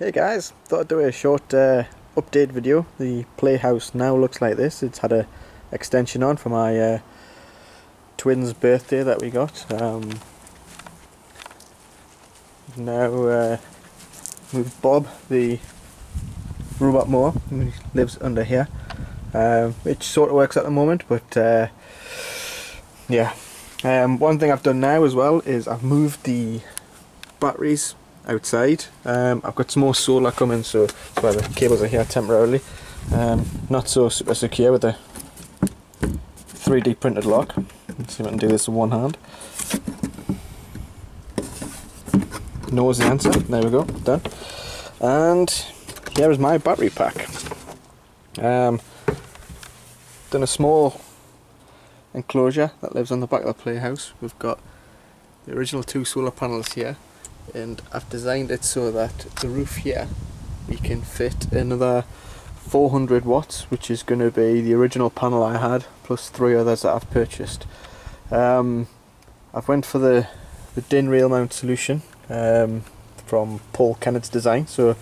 Hey guys, thought I'd do a short update video. The playhouse now looks like this. It's had a extension on for my twins' birthday that we got. Now with Bob, the robot mower, who lives under here, which sort of works at the moment, but yeah. One thing I've done now as well is I've moved the batteries outside. I've got some more solar coming, so that's why the cables are here temporarily. Not so super secure with the 3D printed lock. Let's see if I can do this with one hand. Knows the answer. There we go, done. And here is my battery pack. Done a small enclosure that lives on the back of the playhouse. We've got the original 2 solar panels here, and I've designed it so that the roof here we can fit another 400 watts, which is going to be the original panel I had plus 3 others that I've purchased. I've went for the DIN rail mount solution from Paul Kennett's design, so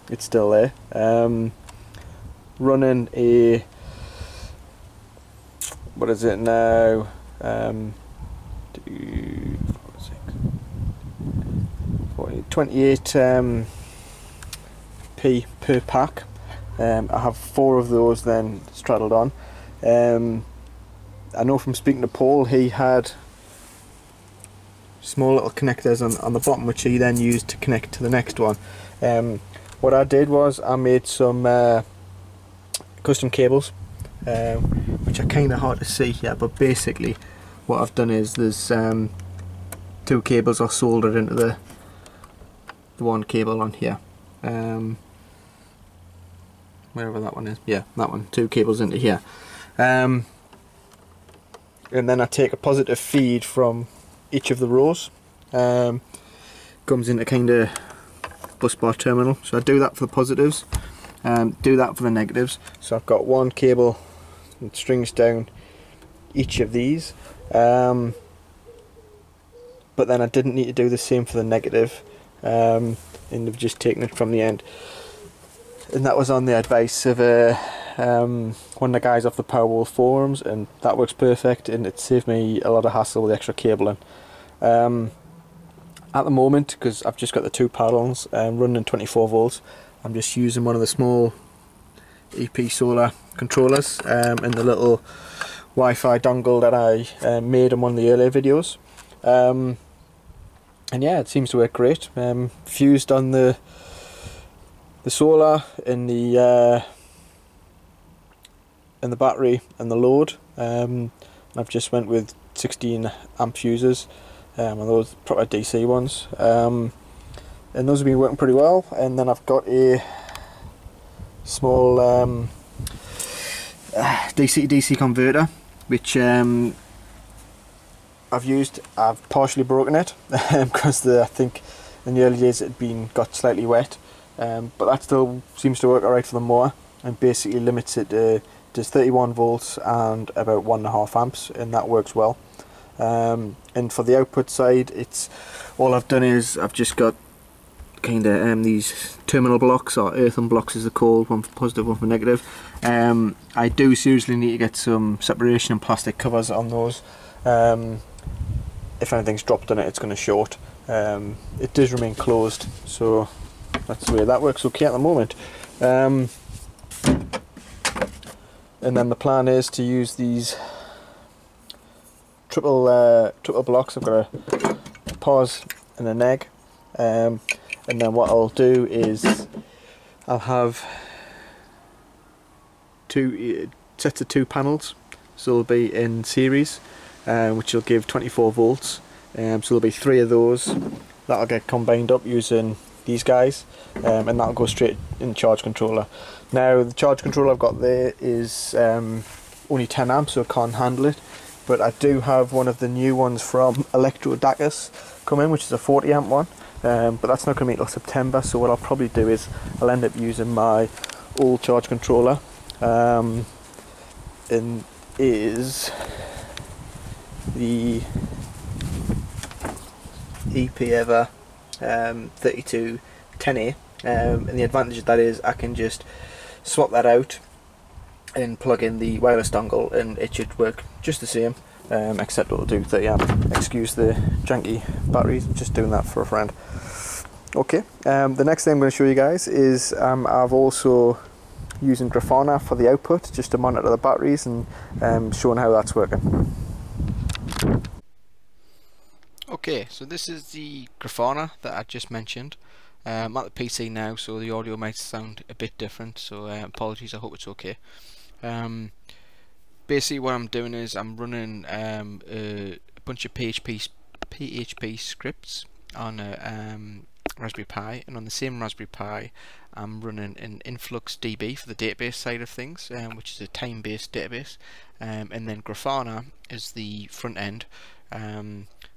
it's still there. Running a, what is it now, 28 p per pack. I have 4 of those then straddled on. I know from speaking to Paul, he had small little connectors on the bottom, which he then used to connect to the next one. What I did was I made some custom cables, which are kind of hard to see here, but basically what I've done is there's 2 cables are soldered into the one cable on here, wherever that one is, yeah, that one, 2 cables into here, and then I take a positive feed from each of the rows, comes into kind of bus bar terminal, so I do that for the positives, do that for the negatives. So I've got 1 cable that strings down each of these, but then I didn't need to do the same for the negative, and they've just taken it from the end, and that was on the advice of one of the guys off the Powerwall forums, and that works perfect, and it saved me a lot of hassle with extra cabling. At the moment, because I've just got the 2 panels running 24 volts, I'm just using one of the small EP solar controllers and the little Wi-Fi dongle that I made in one of the earlier videos. And yeah, it seems to work great. Fused on the solar in the battery and the load. I've just went with 16 amp fuses, and those proper DC ones, and those have been working pretty well. And then I've got a small DC to DC converter, which I've partially broken it because I think in the early days it had got slightly wet, but that still seems to work alright for the mower, and basically limits it to just 31 volts and about 1.5 amps, and that works well. And for the output side, it's all I've done is I've just got kind of these terminal blocks, or earthen blocks as they're called, one for positive, one for negative. I do seriously need to get some separation and plastic covers on those. If anything's dropped on it, it's going to short. It does remain closed, so that's the way that works okay at the moment. And then the plan is to use these triple blocks. I've got a pause and a neg, and then what I'll do is I'll have 2 sets of 2 panels, so they'll be in series, which will give 24 volts. So there'll be 3 of those that'll get combined up using these guys, and that'll go straight in the charge controller. Now the charge controller I've got there is only 10 amps, so I can't handle it, but I do have one of the new ones from Electrodacus come in, which is a 40 amp one, but that's not going to be until September. So what I'll probably do is I'll end up using my old charge controller, and is the EP Ever 3210A and the advantage of that is I can just swap that out and plug in the wireless dongle and it should work just the same, except it'll do the excuse the janky batteries, just doing that for a friend. Okay, the next thing I'm going to show you guys is I've also using Grafana for the output just to monitor the batteries, and showing how that's working. Okay, so this is the Grafana that I just mentioned. I'm at the PC now, so the audio might sound a bit different, so apologies, I hope it's okay. Basically what I'm doing is I'm running a bunch of PHP scripts on a Raspberry Pi, and on the same Raspberry Pi I'm running an influxdb for the database side of things, which is a time-based database, and then Grafana is the front end,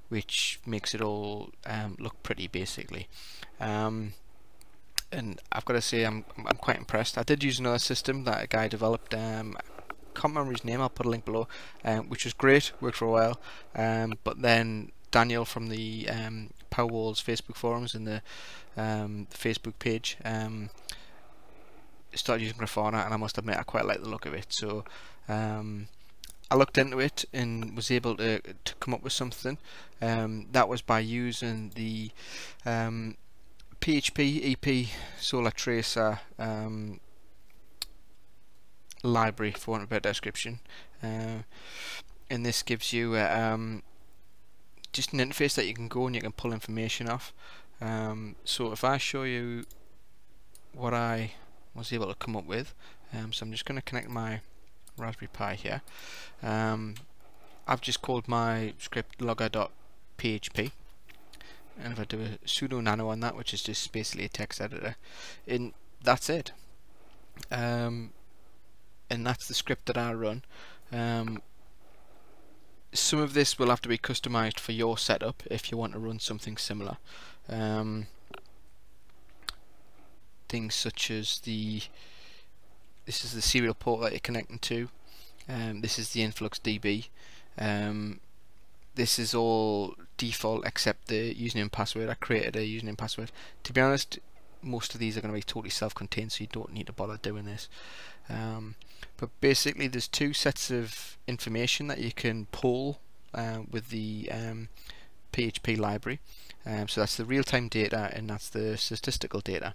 which makes it all look pretty, basically. And I've got to say I'm quite impressed. I did use another system that a guy developed, I can't remember his name, I'll put a link below, which was great, worked for a while, but then Daniel from the Powerwall's Facebook forums and the Facebook page started using Grafana, and I must admit I quite like the look of it. So I looked into it and was able to come up with something. That was by using the PHP EP Solar Tracer library, for want of a better description, and this gives you just an interface that you can go and you can pull information off. So if I show you what I was able to come up with, so I'm just going to connect my Raspberry Pi here. I've just called my script logger.php, and if I do a sudo nano on that, which is just basically a text editor, and that's it. And that's the script that I run. Some of this will have to be customized for your setup if you want to run something similar. Things such as this is the serial port that you're connecting to. This is the influxdb. This is all default except the username and password. I created a username and password. To be honest, most of these are going to be totally self-contained, so you don't need to bother doing this. But basically there's two sets of information that you can pull with the PHP library. So that's the real-time data and that's the statistical data.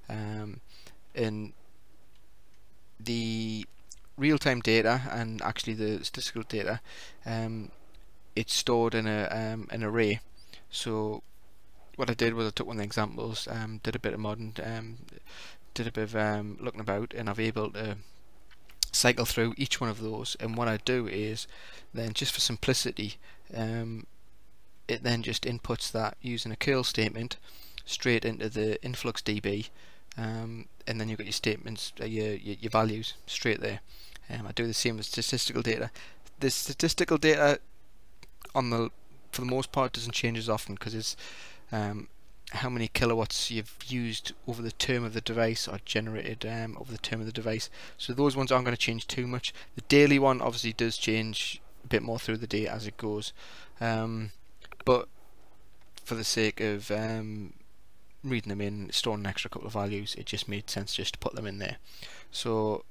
And the real-time data and actually the statistical data, it's stored in an array. So what I did was I took one of the examples, did a bit of modding, did a bit of looking about, and I've able to cycle through each one of those. And what I do is then, just for simplicity, it then just inputs that using a curl statement straight into the influxdb, and then you've got your statements, your values straight there. I do the same with statistical data. The statistical data for the most part doesn't change as often, because it's how many kilowatts you've used over the term of the device, or generated over the term of the device. So those ones aren't going to change too much. The daily one obviously does change a bit more through the day as it goes, but for the sake of reading them in, storing an extra couple of values, it just made sense just to put them in there. So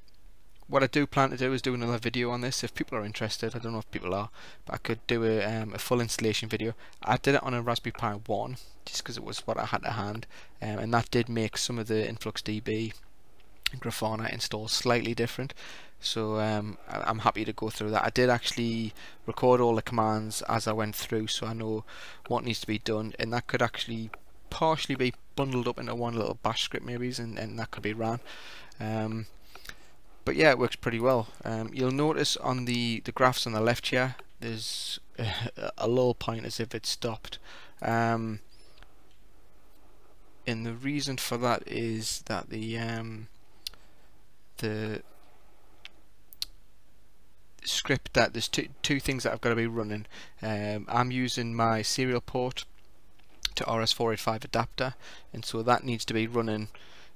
what I do plan to do is do another video on this if people are interested. I don't know if people are, but I could do a full installation video. I did it on a Raspberry Pi 1 just because it was what I had to hand, and that did make some of the influxdb and Grafana install slightly different. So I'm happy to go through that. I did actually record all the commands as I went through, so I know what needs to be done, and that could actually partially be bundled up into one little bash script maybe, and that could be ran. But yeah, it works pretty well. You'll notice on the graphs on the left here, there's a little point as if it stopped. And the reason for that is that the script, that there's two things that I've got to be running. I'm using my serial port to RS485 adapter, and so that needs to be running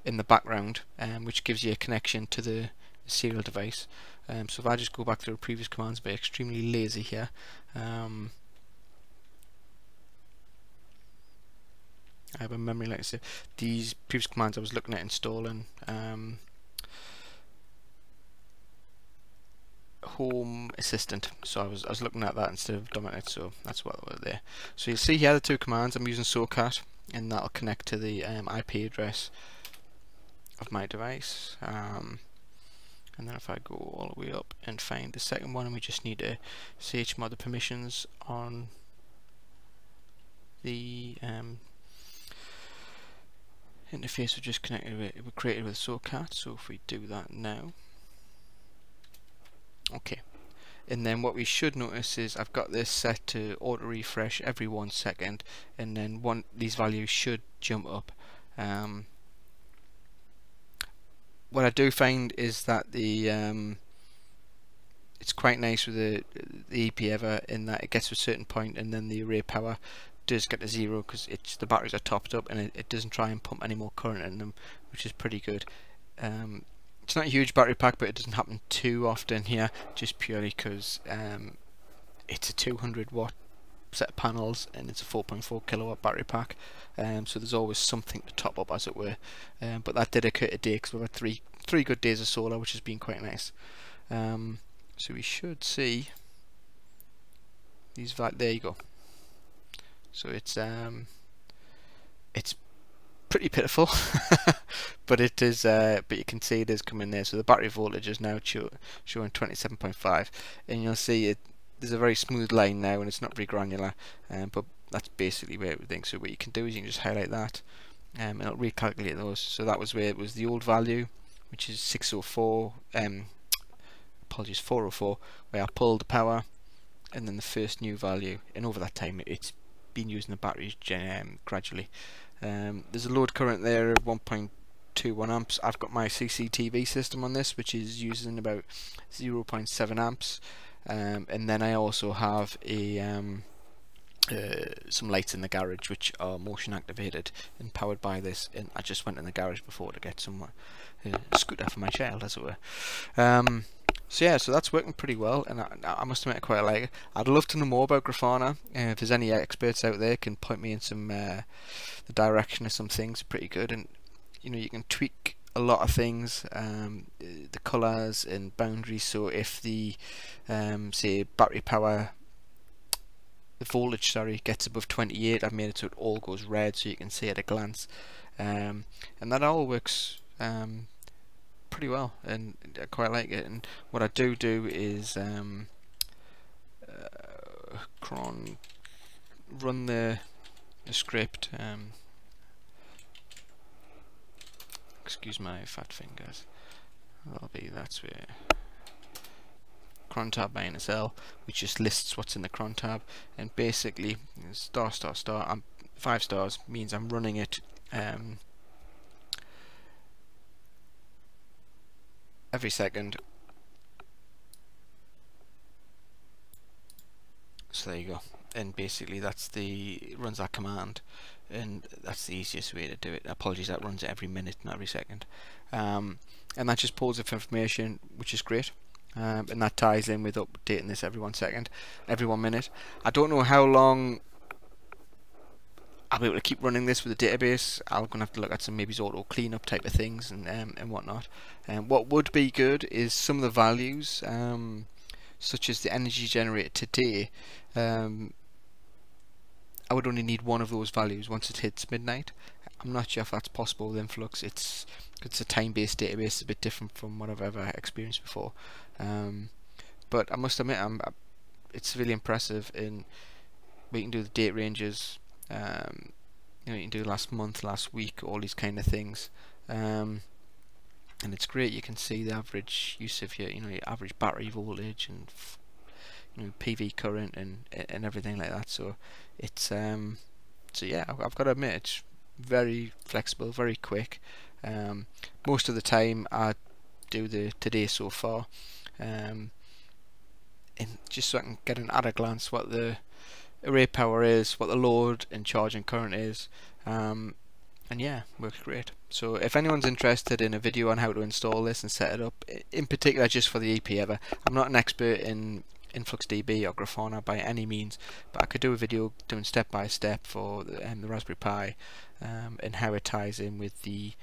in the background, which gives you a connection to the serial device. So if I just go back through the previous commands, be extremely lazy here. I have a memory, like I said. These previous commands I was looking at installing Home Assistant, so I was looking at that instead of Dominate, so that's what we're there. So you'll see here the two commands. I'm using SOCAT, and that'll connect to the IP address of my device. And then if I go all the way up and find the second one, and we just need to chmod the permissions on the interface we just connected with, we created with SOCAT. So if we do that now, okay, and then what we should notice is I've got this set to auto refresh every 1 second, and then these values should jump up. What I do find is that the it's quite nice with the EP-ever in that it gets to a certain point and then the array power does get to 0 because the batteries are topped up, and it doesn't try and pump any more current in them, which is pretty good. It's not a huge battery pack, but it doesn't happen too often here, just purely because it's a 200 watt set of panels and it's a 4.4 kilowatt battery pack, so there's always something to top up, as it were. But that did occur today because we've had three good days of solar, which has been quite nice. So we should see these there you go. So it's pretty pitiful, but it is. But you can see it is coming there. So the battery voltage is now showing 27.5, and you'll see there's a very smooth line now, and it's not very granular. But that's basically where everything. So what you can do is you can just highlight that, and it'll recalculate those. So that was where it was the old value, which is 604. Apologies, 404. Where I pulled the power, and then the first new value, and over that time it's been using the batteries gradually. There's a load current there of 1.21 amps. I've got my CCTV system on this, which is using about 0.7 amps, and then I also have some lights in the garage which are motion activated and powered by this, and I just went in the garage before to get some scooter for my child, as it were. So yeah, so that's working pretty well, and I must admit I quite like it. I'd love to know more about Grafana. If there's any experts out there, can point me in some the direction of some things. Pretty good, and you can tweak a lot of things, the colors and boundaries. So if the say battery power, the voltage, sorry, gets above 28, I've made it so it all goes red, so you can see at a glance, and that all works pretty well, and I quite like it. And what I do is run the script. Excuse my fat fingers. That's where cron tab -L, which just lists what's in the cron tab, and basically star star star. 5 stars means I'm running it every second. So there you go, and basically it runs that command, and that's the easiest way to do it. Apologies, that runs it every minute, not every second, and that just pulls up information, which is great, and that ties in with updating this every 1 second, every 1 minute. I don't know how long I'll be able to keep running this with the database. I'm gonna have to look at some maybe auto cleanup type of things and whatnot. And what would be good is some of the values, such as the energy generated today. I would only need one of those values once it hits midnight. I'm not sure if that's possible with Influx. It's a time-based database. It's a bit different from what I've ever experienced before. But I must admit, it's really impressive in we can do the date ranges. You can do last month, last week, all these kind of things, and it's great. You can see the average use of your average battery voltage and PV current and everything like that. So it's so yeah, I've got to admit it's very flexible, very quick. Most of the time I do the today so far, and just so I can get at a glance what the array power is, what the load and charging current is, and yeah, works great. So if anyone's interested in a video on how to install this and set it up, in particular just for the EP-ever, I'm not an expert in influxdb or grafana by any means, but I could do a video doing step by step for the Raspberry Pi, and how it ties in with the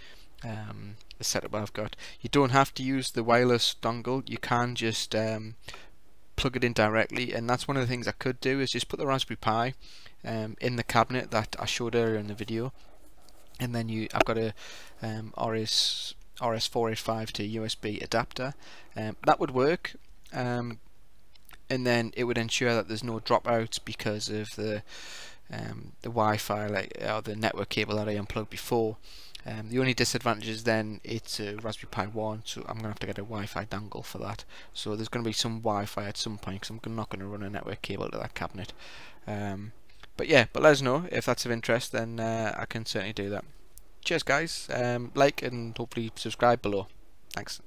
setup I've got. You don't have to use the wireless dongle, you can just plug it in directly, and that's one of the things I could do, is just put the Raspberry Pi in the cabinet that I showed earlier in the video, and then I've got a RS485 to USB adapter. That would work, and then it would ensure that there's no dropouts because of the Wi-Fi, or the network cable that I unplugged before. The only disadvantage is then it's a Raspberry Pi 1, so I'm going to have to get a Wi-Fi dongle for that. So there's going to be some Wi-Fi at some point, because I'm not going to run a network cable to that cabinet. But yeah, but let us know if that's of interest, then I can certainly do that. Cheers guys, like and hopefully subscribe below. Thanks.